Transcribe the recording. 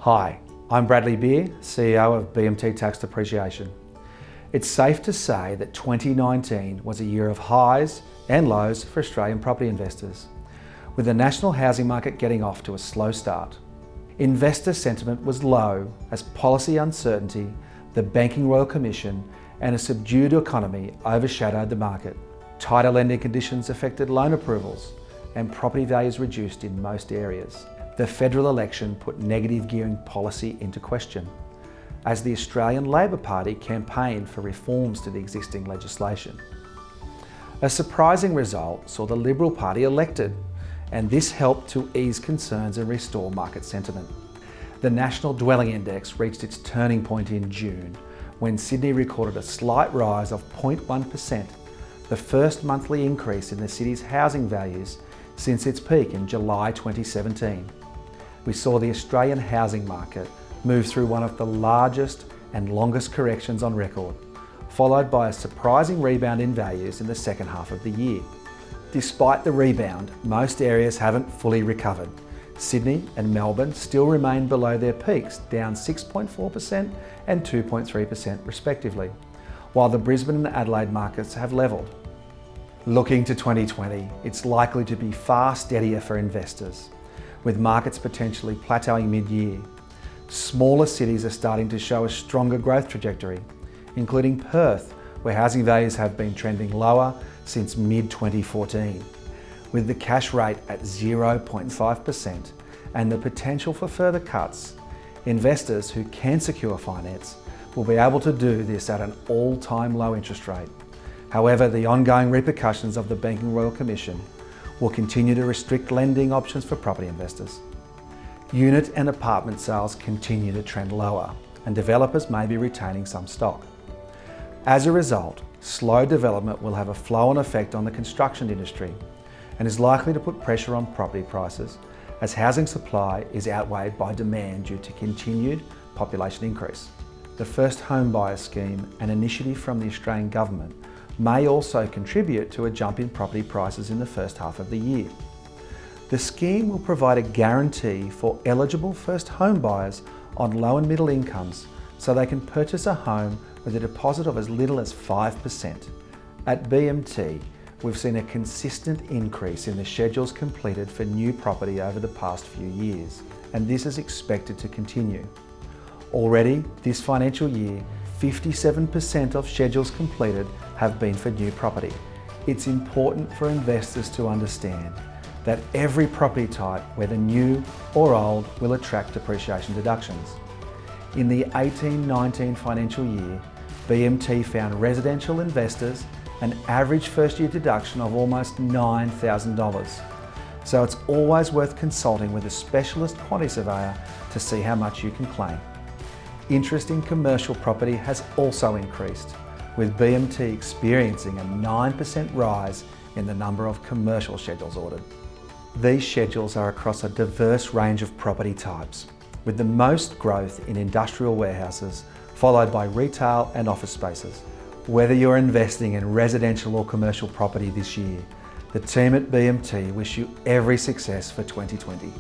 Hi, I'm Bradley Beer, CEO of BMT Tax Depreciation. It's safe to say that 2019 was a year of highs and lows for Australian property investors, with the national housing market getting off to a slow start. Investor sentiment was low as policy uncertainty, the Banking Royal Commission and a subdued economy overshadowed the market. Tighter lending conditions affected loan approvals and property values reduced in most areas. The federal election put negative gearing policy into question, as the Australian Labor Party campaigned for reforms to the existing legislation. A surprising result saw the Liberal Party elected, and this helped to ease concerns and restore market sentiment. The National Dwelling Index reached its turning point in June, when Sydney recorded a slight rise of 0.1%, the first monthly increase in the city's housing values since its peak in July 2017. We saw the Australian housing market move through one of the largest and longest corrections on record, followed by a surprising rebound in values in the second half of the year. Despite the rebound, most areas haven't fully recovered. Sydney and Melbourne still remain below their peaks, down 6.4% and 2.3% respectively, while the Brisbane and Adelaide markets have levelled. Looking to 2020, it's likely to be far steadier for investors, with markets potentially plateauing mid-year. Smaller cities are starting to show a stronger growth trajectory, including Perth, where housing values have been trending lower since mid-2014. With the cash rate at 0.5% and the potential for further cuts, investors who can secure finance will be able to do this at an all-time low interest rate. However, the ongoing repercussions of the Banking Royal Commission will continue to restrict lending options for property investors. Unit and apartment sales continue to trend lower, and developers may be retaining some stock. As a result, slow development will have a flow-on effect on the construction industry and is likely to put pressure on property prices as housing supply is outweighed by demand due to continued population increase. The First Home Buyer Scheme, an initiative from the Australian Government, may also contribute to a jump in property prices in the first half of the year. The scheme will provide a guarantee for eligible first home buyers on low and middle incomes so they can purchase a home with a deposit of as little as 5%. At BMT, we've seen a consistent increase in the schedules completed for new property over the past few years, and this is expected to continue. Already, this financial year, 57% of schedules completed have been for new property. It's important for investors to understand that every property type, whether new or old, will attract depreciation deductions. In the 18-19 financial year, BMT found residential investors an average first-year deduction of almost $9,000. So it's always worth consulting with a specialist quantity surveyor to see how much you can claim. Interest in commercial property has also increased, with BMT experiencing a 9% rise in the number of commercial schedules ordered. These schedules are across a diverse range of property types, with the most growth in industrial warehouses, followed by retail and office spaces. Whether you're investing in residential or commercial property this year, the team at BMT wish you every success for 2020.